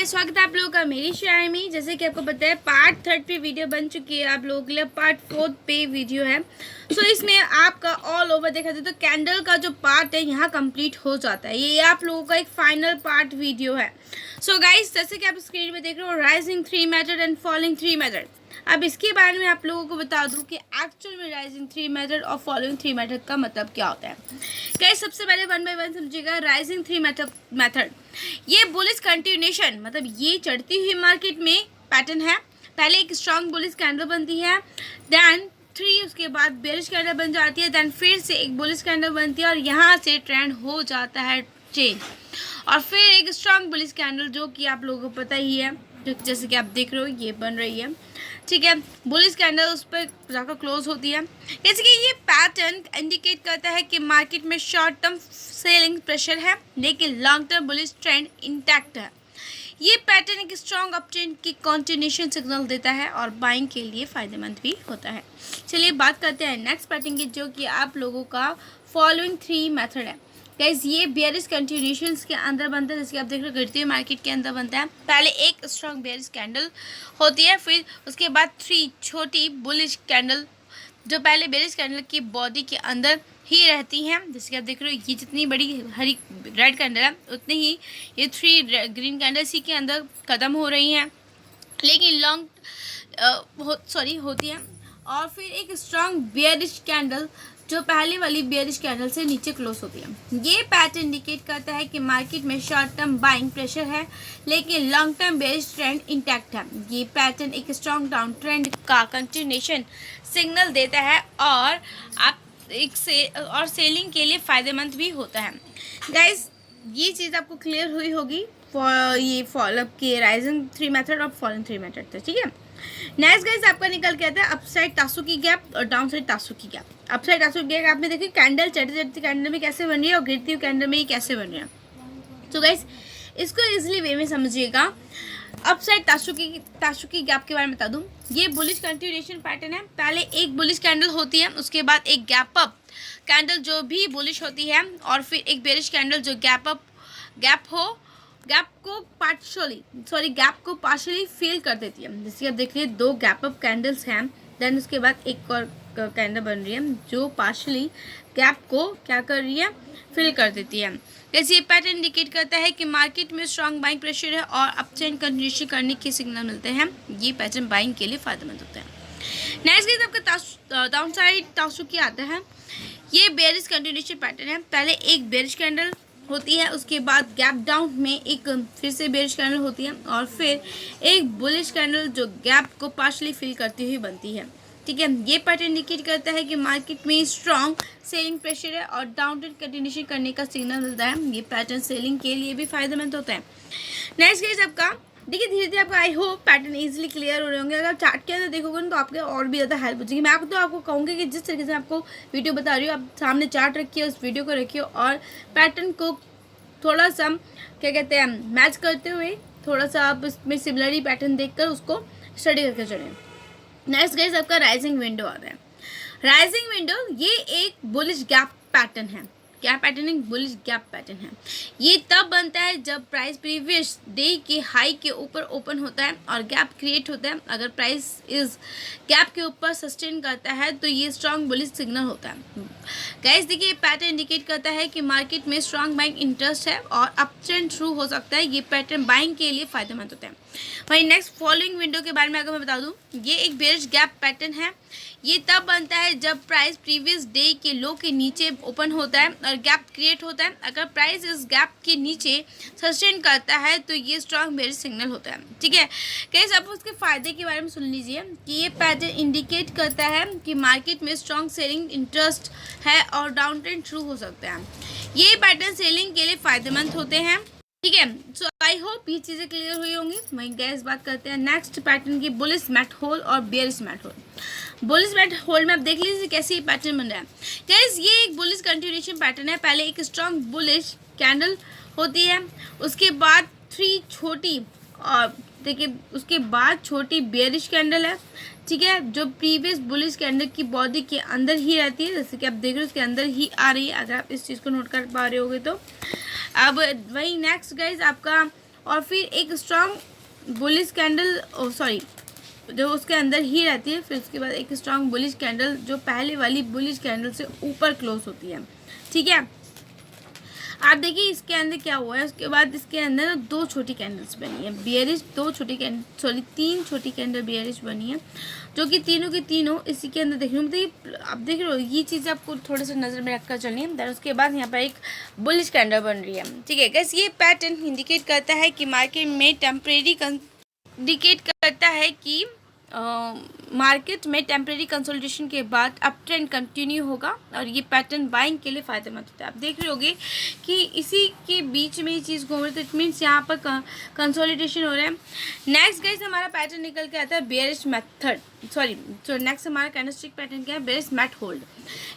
Guys, स्वागत है आप लोगों का मेरी शेयर में। जैसे कि आपको पता है पार्ट 3 पे वीडियो बन चुकी है, आप लोगों के लिए पार्ट 4 पे वीडियो है। सो इसमें आपका ऑल ओवर देखा जाए तो कैंडल का जो पार्ट है यहाँ कंप्लीट हो जाता है। ये आप लोगों का एक फाइनल पार्ट वीडियो है। सो गाइस, जैसे कि आप स्क्रीन में देख रहे हो, rising 3 method and falling 3 method. अब इसके बारे में आप लोगों को बता दूं कि एक्चुअल में राइजिंग 3 मेथड और फॉलोइंग 3 मेथड का मतलब क्या होता है। गाइस, सबसे पहले 1 बाय 1 समझिएगा। राइजिंग 3 मेथड ये बुलिश कंटिन्यूएशन, मतलब ये चढ़ती हुई मार्केट में पैटर्न है। पहले एक स्ट्रॉन्ग बुलिश कैंडल बनती है, देन 3 उसके बाद बेरिश कैंडल बन जाती है, देन फिर से एक बुलिश कैंडल बनती है और यहाँ से ट्रेंड हो जाता है चेंज, और फिर एक स्ट्रॉन्ग बुलिश कैंडल जो कि आप लोगों को पता ही है, जैसे कि आप देख रहे हो ये बन रही है। ठीक है, बुलिश कैंडल उस पर जाकर क्लोज होती है। जैसे कि ये पैटर्न इंडिकेट करता है कि मार्केट में शॉर्ट टर्म सेलिंग प्रेशर है, लेकिन long term bullish trend intact है। ये पैटर्न एक स्ट्रॉन्ग अपट्रेंड की कंटिन्यूएशन सिग्नल देता है और बाइंग के लिए फायदेमंद भी होता है। चलिए बात करते हैं नेक्स्ट पैटर्न की, जो कि आप लोगों का फॉलोइंग 3 मेथड है। गाइस, ये बेयरिश कंटिन्यूएशंस के अंदर बनता है, जैसे आप देख रहे हो गिरती हुई मार्केट के अंदर बनता है। पहले एक स्ट्रॉन्ग बेयरिश कैंडल होती है, फिर उसके बाद 3 छोटी बुलिश कैंडल जो पहले बेयरिश कैंडल की बॉडी के अंदर ही रहती हैं। जैसे कि आप देख रहे हो ये जितनी बड़ी हरी रेड कैंडल है उतनी ही ये 3 ग्रीन कैंडल इसी के अंदर ख़त्म हो रही हैं, लेकिन होती हैं। और फिर एक स्ट्रॉन्ग बेयरिश कैंडल जो पहले वाली बेयरिश कैंडल से नीचे क्लोज होती है। ये पैटर्न इंडिकेट करता है कि मार्केट में शॉर्ट टर्म बाइंग प्रेशर है, लेकिन long term bearish trend intact है। ये पैटर्न एक स्ट्रॉन्ग डाउन ट्रेंड का कंटिन्यूएशन सिग्नल देता है और सेलिंग के लिए फ़ायदेमंद भी होता है। गाइस, ये चीज़ आपको क्लियर हुई होगी ये फॉलोअप की राइजिंग 3 मेथड और फॉलोइंग 3 मेथड थे। ठीक है, नेक्स्ट गाइस आपका निकल के आता है अपसाइड तासुकी गैप और down side tasuki gap. Upside tasuki gap आप में देखिए कैंडल चढ़ती कैंडल में कैसे बन रही है और गिरती हुई कैंडल में ये कैसे बन रही है। तो गाइस, इसको इजिली वे में समझिएगा। अपसाइड तासुकी गैप के बारे में बता दूं, ये बुलिश कंटिन्यूएशन पैटर्न है। पहले एक बुलिश कैंडल होती है, उसके बाद एक गैप अप कैंडल जो भी बुलिश होती है, और फिर एक बेरिश कैंडल जो गैप को पार्शियली फिल कर देती है। जैसे आप देख लीजिए 2 गैप अप कैंडल्स हैं, देन उसके बाद एक और कैंडल बन रही है जो पार्शियली गैप को क्या कर रही है, फिल कर देती है। जैसे ये पैटर्न इंडिकेट करता है कि मार्केट में स्ट्रॉन्ग बाइंग प्रेशर है और अपट्रेंड कंटिन्यूएशन करने के सिग्नल मिलते हैं। ये पैटर्न बाइंग के लिए फायदेमंद होता है। नेक्स्ट गाइस आपका डाउन साइड तासुकी आता है। ये बेयरिश कंटिन्यूएशन पैटर्न है। पहले एक बेयरिश कैंडल होती है, उसके बाद गैप डाउन में एक फिर से बेयरिश कैंडल होती है, और फिर एक बुलिश कैंडल जो गैप को पार्शली फिल करती हुई बनती है। ठीक है, ये पैटर्न इंडिकेट करता है कि मार्केट में स्ट्रॉन्ग सेलिंग प्रेशर है और डाउन ट्रेंड कंटिन्यूएशन करने का सिग्नल मिलता है। ये पैटर्न सेलिंग के लिए भी फायदेमंद होता है। नेक्स्ट गाइस आपका देखिए, धीरे धीरे आपका I hope pattern easily clear हो रहे होंगे। अगर आप चार्ट के अंदर देखोगे ना तो आपके और भी ज़्यादा हेल्प हो जाएगी। मैं आपको कहूँगी कि जिस तरीके से आपको वीडियो बता रही हूँ, आप सामने चार्ट रखिए, उस वीडियो को रखिए और पैटर्न को थोड़ा सा क्या कहते हैं मैच करते हुए थोड़ा सा आप इसमें सिमिलरली पैटर्न देखकर उसको स्टडी करके चलें। नेक्स्ट गाइस आपका राइजिंग विंडो आता है। राइजिंग विंडो ये एक बुलिश गैप पैटर्न है। क्या पैटर्न है? बुलिश गैप पैटर्न है। ये तब बनता है जब प्राइस प्रीवियस डे के हाई के ऊपर ओपन होता है और गैप क्रिएट होता है। अगर प्राइस इस गैप के ऊपर सस्टेन करता है तो ये स्ट्रॉन्ग बुलिश सिग्नल होता है। गाइस देखिए, ये पैटर्न इंडिकेट करता है कि मार्केट में स्ट्रॉन्ग बाइंग इंटरेस्ट है और अप ट्रेंड शुरू हो सकता है। ये पैटर्न बाइंग के लिए फायदेमंद होता है। वहीं नेक्स्ट फॉलोइंग विंडो के बारे में अगर मैं बता दूं, ये एक बेरिश गैप पैटर्न है। ये तब बनता है जब प्राइस प्रीवियस डे के लो के नीचे ओपन होता है और गैप क्रिएट होता है। अगर प्राइस इस गैप के नीचे सस्टेन करता है तो ये स्ट्रॉन्ग बेरिश सिग्नल होता है। ठीक है गाइस, अब उसके फायदे के बारे में सुन लीजिए कि ये पैटर्न इंडिकेट करता है कि मार्केट में स्ट्रॉन्ग सेलिंग इंटरेस्ट है और डाउन ट्रेंड शुरू हो सकता है। ये पैटर्न सेलिंग के लिए फायदेमंद होते हैं। ठीक है, सो आई होप ये चीज़ें क्लियर हुई होंगी। वहीं गैस बात करते हैं नेक्स्ट पैटर्न की, बुलिश मैट होल और bearish mat hold. Bullish mat hold में आप देख लीजिए कैसे ये पैटर्न बन रहा है। गैस, ये एक बुलिश कंटिन्यूएशन पैटर्न है। पहले एक स्ट्रॉन्ग बुलिश कैंडल होती है, उसके बाद 3 छोटी और देखिए उसके बाद छोटी बेयरिश कैंडल है। ठीक है, जो प्रीवियस बुलिश कैंडल की बॉडी के अंदर ही रहती है, जैसे कि आप देख रहे हो उसके अंदर ही आ रही है, अगर आप इस चीज़ को नोट कर पा रहे होगे तो। अब वही नेक्स्ट गाइज आपका और फिर एक स्ट्रॉन्ग बुलिश कैंडल, सॉरी जो उसके अंदर ही रहती है, फिर उसके बाद एक स्ट्रॉन्ग बुलिश कैंडल जो पहले वाली बुलिश कैंडल से ऊपर क्लोज होती है। ठीक है, आप देखिए इसके अंदर क्या हुआ है। उसके बाद इसके अंदर ना दो छोटी कैंडल्स बनी है बियरिश, तीन छोटी कैंडल बियरिश बनी है, जो कि तीनों की तीनों इसी के अंदर देख रहे हो। मतलब आप देख रहे हो, ये चीज़ आपको थोड़ा सा नज़र में रखकर चलनी है। उसके बाद यहाँ पर एक बुलिश कैंडल बन रही है। ठीक है गाइस, ये पैटर्न इंडिकेट करता है कि मार्केट में टेम्परेरी कंसोलिडेशन के बाद अप ट्रेंड कंटिन्यू होगा और ये पैटर्न बाइंग के लिए फ़ायदेमंद होता है। आप देख रहे होगे कि इसी के बीच में ये चीज़ घूम रही है, तो इट मीन्स यहाँ पर कंसोलिडेशन हो रहा है। नेक्स्ट गाइस हमारा पैटर्न निकल के आता है बेयरिश मेथड, नेक्स्ट हमारा कैंडलस्टिक पैटर्न क्या है, बेयरिश मैट होल्ड।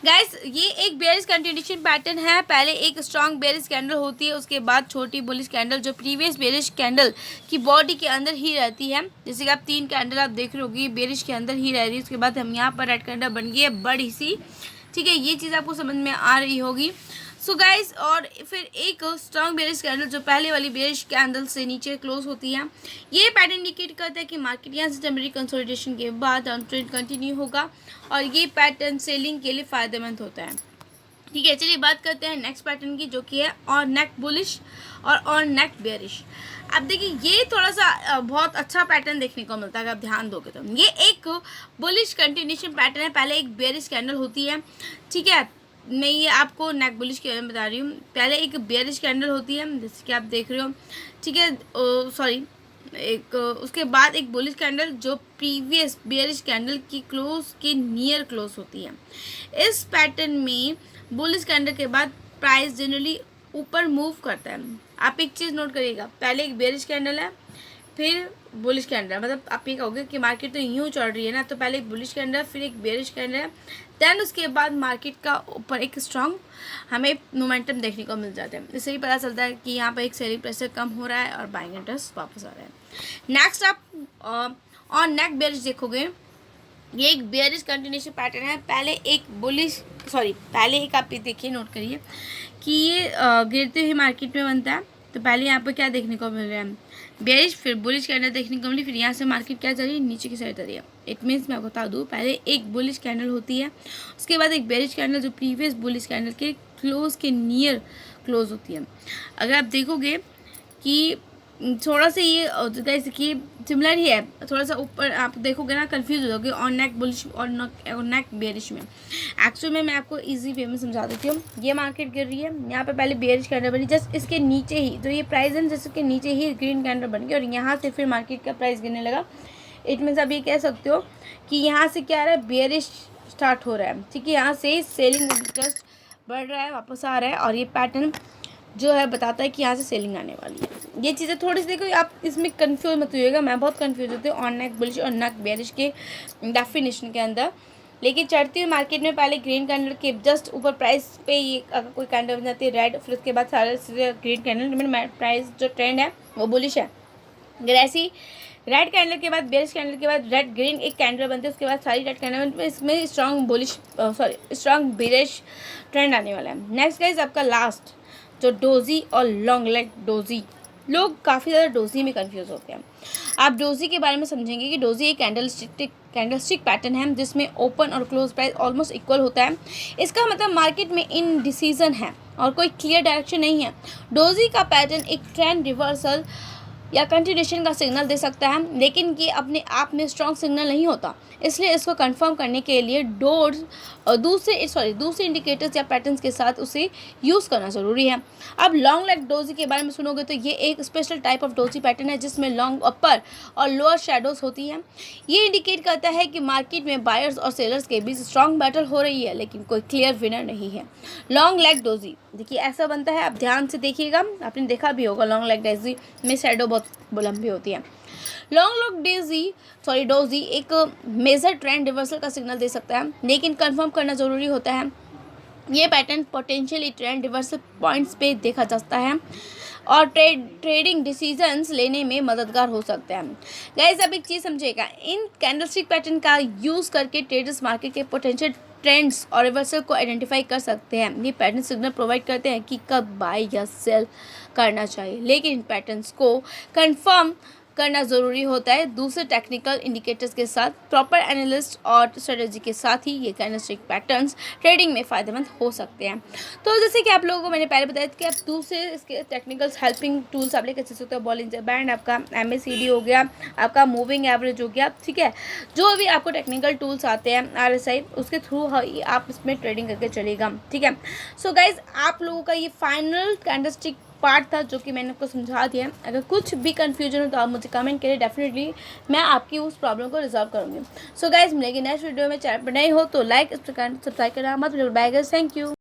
गाइस ये एक बेयरिश कंटिन्यूएशन पैटर्न है। पहले एक स्ट्रॉन्ग बेयरिश कैंडल होती है, उसके बाद छोटी बुलिश कैंडल जो प्रीवियस बेयरिश कैंडल की बॉडी के अंदर ही रहती है। जैसे कि आप तीन कैंडल आप देख रहे होगी बेयरिश के अंदर ही रह रही है। उसके बाद हम यहाँ पर रेड कैंडल बन गई है बड़ी सी। ठीक है, ये चीज़ आपको समझ में आ रही होगी। सो गाइस, और फिर एक स्ट्रॉन्ग बेयरिश कैंडल जो पहले वाली बेयरिश कैंडल से नीचे क्लोज होती है। ये पैटर्न इंडिकेट करता है कि मार्केट यहाँ से टेम्परेरी कंसोलिडेशन के बाद डाउन ट्रेंड कंटिन्यू होगा और ये पैटर्न सेलिंग के लिए फ़ायदेमंद होता है। ठीक है, चलिए बात करते हैं नेक्स्ट पैटर्न की, जो कि है ऑन नेक बुलिश और ऑन नेक बेयरिश। अब देखिए ये थोड़ा सा बहुत अच्छा पैटर्न देखने को मिलता है, अगर आप ध्यान दोगे तो। ये एक बुलिश कंटिन्यूएशन पैटर्न है, पहले एक बेयरिश कैंडल होती है। ठीक है, मैं ये आपको नेक बुलिश के बारे में बता रही हूँ। पहले एक बेयरिश कैंडल होती है जैसे कि आप देख रहे हो। ठीक है, उसके बाद एक बुलिश कैंडल जो प्रीवियस बेयरिश कैंडल की क्लोज के नियर क्लोज होती है। इस पैटर्न में बुलिश कैंडल के बाद प्राइस जनरली ऊपर मूव करता है। आप एक चीज़ नोट करिएगा, पहले एक बेयरिश कैंडल है फिर बुलिश कैंडल, मतलब आप ये कहोगे कि मार्केट तो यूँ चल रही है ना, तो पहले एक बुलिश कैंडल फिर एक बेयरिश कैंडल है, देन उसके बाद मार्केट का ऊपर एक स्ट्रॉन्ग हमें मोमेंटम देखने को मिल जाता है। इससे ही पता चलता है कि यहाँ पर एक सेलिंग प्रेशर कम हो रहा है और बाइंग इंटरेस्ट वापस आ रहा है। नेक्स्ट आप ऑन नेक बेयरिश देखोगे, ये एक बेयरिश कंटिन्यूएशन पैटर्न है। पहले एक आप ये देखिए, नोट करिए कि ये गिरते हुए मार्केट में बनता है। तो पहले यहाँ पर क्या देखने को मिल रहा है, बेयरिश, फिर बुलिश कैंडल देखने को मिली, फिर यहाँ से मार्केट क्या चल रही है, नीचे की साइड चल रही है। इट मीन्स मैं बता दूँ, पहले एक बुलिश कैंडल होती है, उसके बाद एक बेयरिश कैंडल जो प्रीवियस बुलिश कैंडल के क्लोज के नियर क्लोज होती है। अगर आप देखोगे कि थोड़ा सा ये जैसे कि सिमिलर ही है, थोड़ा सा ऊपर आप देखोगे ना कंफ्यूज हो जाओगे ऑन नेक बुलिश और नेक बेयरिश में। एक्चुअल में मैं आपको इजी वे में समझा देती हूँ। ये मार्केट गिर रही है, यहाँ पे पहले बेयरिश कैंडल बनी, जस्ट इसके नीचे ही जो ये प्राइस है जैसे के नीचे ही ग्रीन कैंडल बन गई और यहाँ से फिर मार्केट का प्राइस गिरने लगा। इट मीन्स आप ये कह सकते हो कि यहाँ से क्या आ रहा है, बेयरिश स्टार्ट हो रहा है। ठीक है, यहाँ से सेलिंग इंटरेस्ट बढ़ रहा है, वापस आ रहा है और ये पैटर्न जो है बताता है कि यहाँ से सेलिंग आने वाली है। ये चीज़ें थोड़ी सी देखो, आप इसमें कंफ्यूज मत होइएगा, मैं बहुत कंफ्यूज होती हूँ ऑन नेक बुलिश और नेक बेयरिश के डेफिनेशन के अंदर। लेकिन चढ़ती हुई मार्केट में पहले ग्रीन कैंडल के जस्ट ऊपर प्राइस पे ये अगर कोई कैंडल बन जाती है रेड, फिर उसके बाद सारे ग्रीन कैंडल, प्राइस जो ट्रेंड है वो बुलिश है। अगर ऐसी रेड कैंडल के बाद बेयरिश कैंडल के बाद रेड ग्रीन एक कैंडल बनती है, उसके बाद सारी रेड कैंडल बनती है, इसमें स्ट्रॉन्ग बेयरिश ट्रेंड आने वाला है। नेक्स्ट गाइस आपका लास्ट जो डोजी और लॉन्ग लेग डोजी, लोग काफ़ी ज़्यादा डोजी में कंफ्यूज होते हैं। आप डोजी के बारे में समझेंगे कि डोजी एक कैंडलस्टिक पैटर्न है जिसमें ओपन और क्लोज प्राइस ऑलमोस्ट इक्वल होता है। इसका मतलब मार्केट में इनडिसीजन है और कोई क्लियर डायरेक्शन नहीं है। डोजी का पैटर्न एक ट्रेंड रिवर्सल या कंटिन्यूएशन का सिग्नल दे सकता है, लेकिन ये अपने आप में स्ट्रॉन्ग सिग्नल नहीं होता। इसलिए इसको कंफर्म करने के लिए दूसरे इंडिकेटर्स या पैटर्न्स के साथ उसे यूज़ करना ज़रूरी है। अब लॉन्ग लेग डोजी के बारे में सुनोगे तो ये एक special type of doji pattern है जिसमें लॉन्ग अपर और लोअर शेडोज होती हैं। ये इंडिकेट करता है कि मार्केट में बायर्स और सेलर्स के बीच स्ट्रॉन्ग बैटल हो रही है, लेकिन कोई क्लियर विनर नहीं है। लॉन्ग लेग डोजी देखिए ऐसा बनता है, आप ध्यान से देखिएगा, आपने देखा भी होगा लॉन्ग लेग डोजी में शेडो बहुत लंबी होती है। लॉन्ग लेग डोजी एक मेजर ट्रेंड रिवर्सल का सिग्नल दे सकता है, लेकिन कंफर्म करना ज़रूरी होता है। ये pattern potentially trend reversal points पे देखा जाता है। और ट्रेडिंग डिसीजंस लेने में मददगार हो सकते हैं। गाइस अब एक चीज़ समझिएगा, इन कैंडलस्टिक पैटर्न का यूज़ करके ट्रेडर्स मार्केट के पोटेंशियल ट्रेंड्स और रिवर्सल को आइडेंटिफाई कर सकते हैं। ये पैटर्न सिग्नल प्रोवाइड करते हैं कि कब बाय या सेल करना चाहिए, लेकिन इन पैटर्न्स को कंफर्म करना ज़रूरी होता है दूसरे टेक्निकल इंडिकेटर्स के साथ। प्रॉपर एनालिस्ट और स्ट्रेटजी के साथ ही ये कैंडलस्टिक पैटर्न्स ट्रेडिंग में फ़ायदेमंद हो सकते हैं। तो जैसे कि आप लोगों को मैंने पहले बताया कि आप दूसरे इसके टेक्निकल्स हेल्पिंग टूल्स आप लेकर चल सकते हो। बॉलिंजर बैंड, आपका MACD हो गया, आपका मूविंग एवरेज हो गया, ठीक है। जो भी आपको टेक्निकल टूल्स आते हैं RSI, उसके थ्रू ही आप इसमें ट्रेडिंग करके चलेगा, ठीक है। सो गाइज आप लोगों का ये फाइनल कैंडलस्टिक पार्ट था जो कि मैंने आपको समझा दिया। अगर कुछ भी कन्फ्यूजन हो तो आप मुझे कमेंट करें, डेफिनेटली मैं आपकी उस प्रॉब्लम को रिजॉल्व करूँगी। सो गाइज मिलेंगे नेक्स्ट वीडियो में। चैनल पर नए हो तो लाइक सब्सक्राइब करना मत भूलिए। Bye guys, thank you.